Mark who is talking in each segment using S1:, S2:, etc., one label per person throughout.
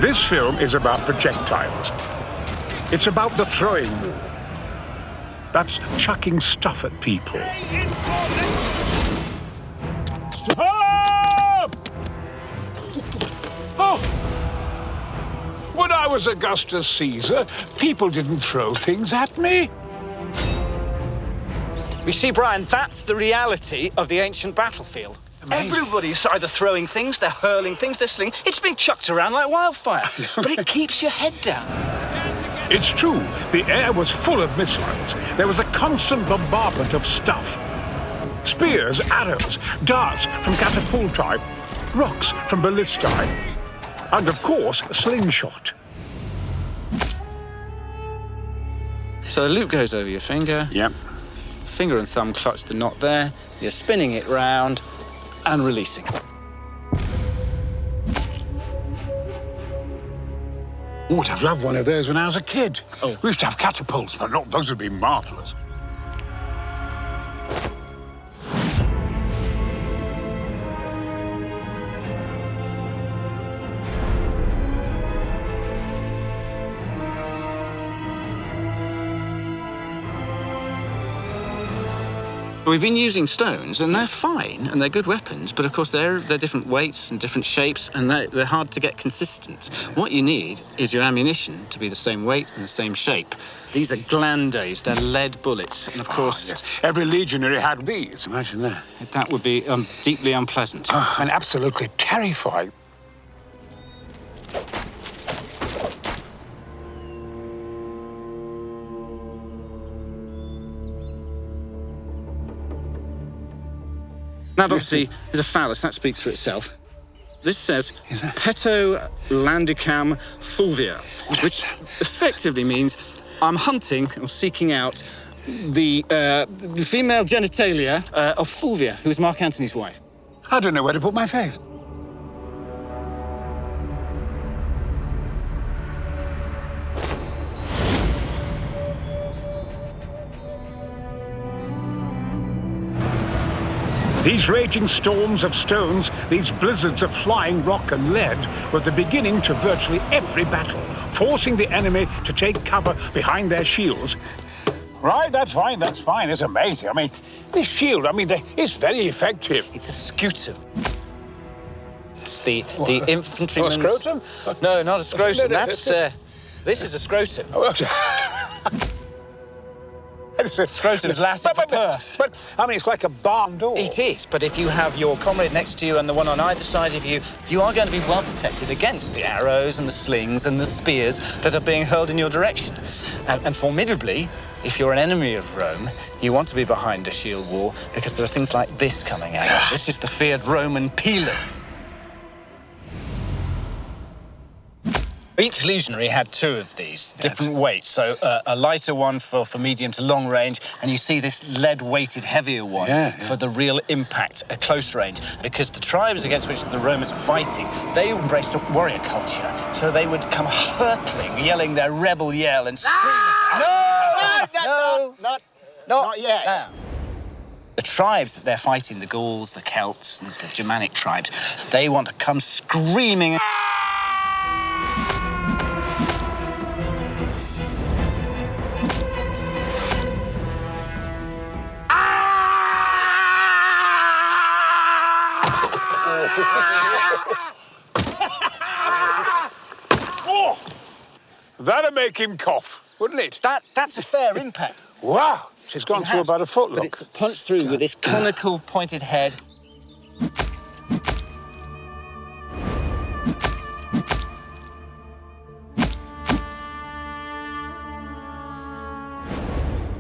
S1: This film is about projectiles. It's about the throwing war. That's chucking stuff at people. Stop! Oh! When I was Augustus Caesar, people didn't throw things at me.
S2: You see, Brian, that's the reality of the ancient battlefield.
S1: Amazing.
S2: Everybody's either throwing things, they're hurling things, they're slinging. It's being chucked around like wildfire. But it keeps your head down.
S1: It's true, the air was full of missiles. There was a constant bombardment of stuff. Spears, arrows, darts from catapulti, rocks from ballistae, and of course, slingshot.
S2: So the loop goes over your finger.
S1: Yep.
S2: Finger and thumb clutch the knot there. You're spinning it round and releasing.
S1: Oh, I'd have loved one of those when I was a kid. Oh. We used to have catapults, but not those would be marvellous.
S2: We've been using stones, and they're fine, and they're good weapons, but of course they're different weights and different shapes, and they're hard to get consistent. What you need is your ammunition to be the same weight and the same shape. These are glandes, they're lead bullets, and of course...
S1: yes. Every legionary had these. Imagine that.
S2: That would be deeply unpleasant.
S1: And absolutely terrifying.
S2: That obviously is a phallus, that speaks for itself. This says Peto Landicam fulvia, which effectively means I'm hunting or seeking out the female genitalia of Fulvia, who is Mark Antony's wife.
S1: I don't know where to put my face. These raging storms of stones, these blizzards of flying rock and lead, were the beginning to virtually every battle, forcing the enemy to take cover behind their shields. Right, that's fine, that's fine. It's amazing. I mean, this shield, it's very effective.
S2: It's a scutum. It's the infantryman's...
S1: A scrotum?
S2: No, not a scrotum.
S1: No,
S2: That's... this is a scrotum. Scrotum's Latin for purse.
S1: But, it's like a barn door.
S2: It is, but if you have your comrade next to you and the one on either side of you, you are going to be well protected against the arrows and the slings and the spears that are being hurled in your direction. And formidably, if you're an enemy of Rome, you want to be behind a shield wall because there are things like this coming at you. This is the feared Roman pilum. Each legionary had two of these, different weights. So a lighter one for medium to long range, and you see this lead-weighted heavier one for the real impact at close range. Because the tribes against which the Romans are fighting, they embraced a warrior culture. So they would come hurtling, yelling their rebel yell and screaming.
S3: Not yet.
S2: No. The tribes that they're fighting, the Gauls, the Celts, and the Germanic tribes, they want to come screaming.
S1: Oh, that'd make him cough, wouldn't it?
S2: That's a fair impact.
S1: Wow, she's gone through about a foot, look.
S2: But it's punched through with this conical pointed head.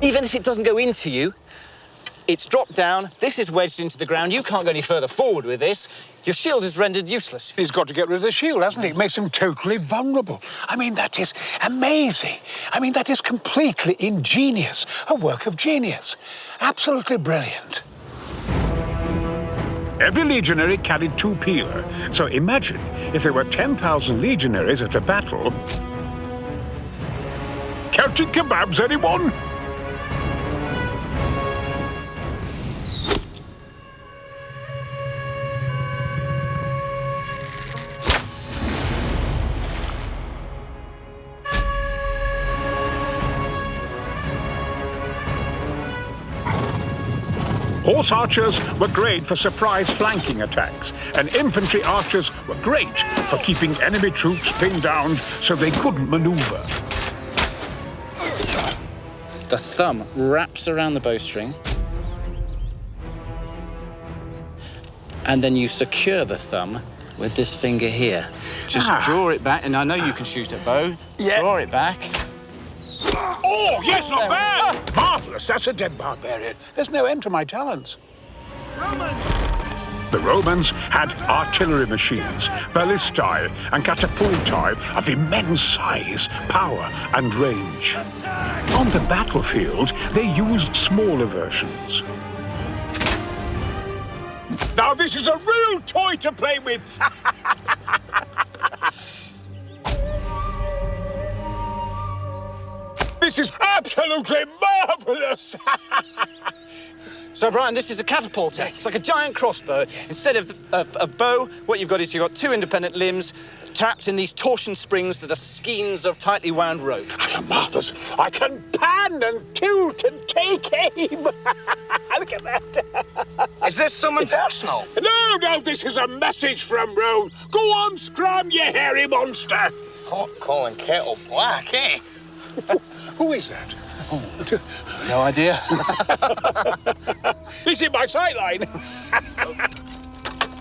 S2: Even if it doesn't go into you, it's dropped down, this is wedged into the ground, you can't go any further forward with this, your shield is rendered useless.
S1: He's got to get rid of the shield, hasn't he? It makes him totally vulnerable. That is amazing. That is completely ingenious. A work of genius. Absolutely brilliant. Every legionary carried two pila. So imagine if there were 10,000 legionaries at a battle. Counting kebabs, anyone? Horse archers were great for surprise flanking attacks, and infantry archers were great for keeping enemy troops pinned down so they couldn't maneuver.
S2: The thumb wraps around the bowstring, and then you secure the thumb with this finger here. Just draw it back, and I know you can shoot a bow. Yeah. Draw it back.
S1: Oh, yes, not bad! Marvellous, that's a dead barbarian. There's no end to my talents. The Romans had artillery machines, ballistae and catapultae of immense size, power and range. On the battlefield, they used smaller versions. Now this is a real toy to play with! This is absolutely marvellous!
S2: So, Brian, this is a catapult. It's like a giant crossbow. Instead of bow, what you've got is you've got two independent limbs trapped in these torsion springs that are skeins of tightly wound rope.
S1: That's marvellous. I can pan and tilt and take aim. Look at that.
S2: Is this someone personal?
S1: No, this is a message from Rome. Go on, scram, you hairy monster.
S3: Hot calling kettle black, eh?
S1: Who is that?
S2: Oh, no idea.
S1: He's in my sightline.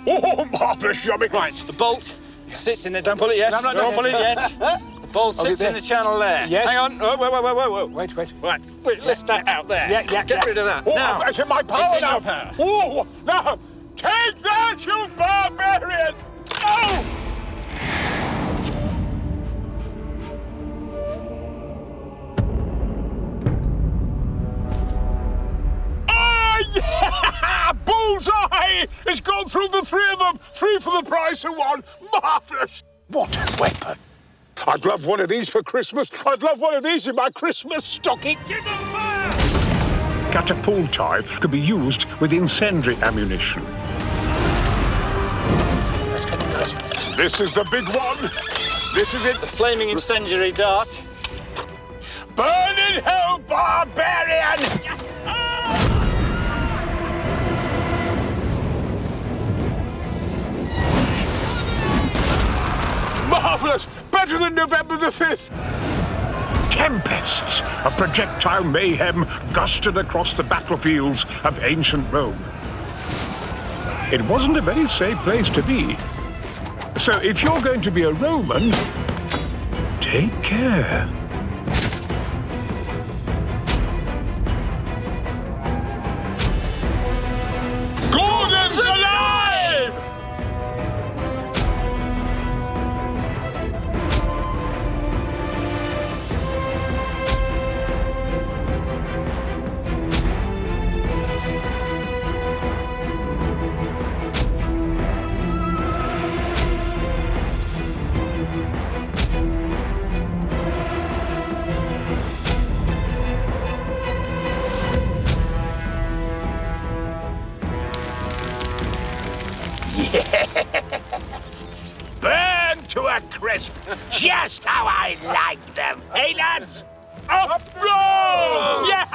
S1: Oh, marvellous, yummy.
S2: Right, the bolt sits in there. Don't pull it yet.
S1: No,
S2: Don't pull it yet. The bolt sits in the channel there.
S1: Yes.
S2: Hang on. Whoa.
S1: Wait.
S2: Right, lift that out there.
S1: Yeah.
S2: Get rid of that.
S1: Oh,
S2: now,
S1: it's in my power
S2: it's in
S1: now.
S2: your power.
S1: Oh, now, take that, you barbarian! Oh! Yeah! Bullseye! It's gone through the three of them. 3 for the price of 1. Marvellous! What a weapon! I'd love one of these for Christmas. I'd love one of these in my Christmas stocking. Give them fire! Catapultae could be used with incendiary ammunition. This is the big one. This is it.
S2: The flaming incendiary dart.
S1: Burn in hell, barbarian! Marvellous! Better than November the 5th! Tempests of projectile mayhem gusted across the battlefields of ancient Rome. It wasn't a very safe place to be. So if you're going to be a Roman, take care. Gordon's alive! Yes! Burn to a crisp, just how I like them. Hey, lads? Up, roll! Yeah!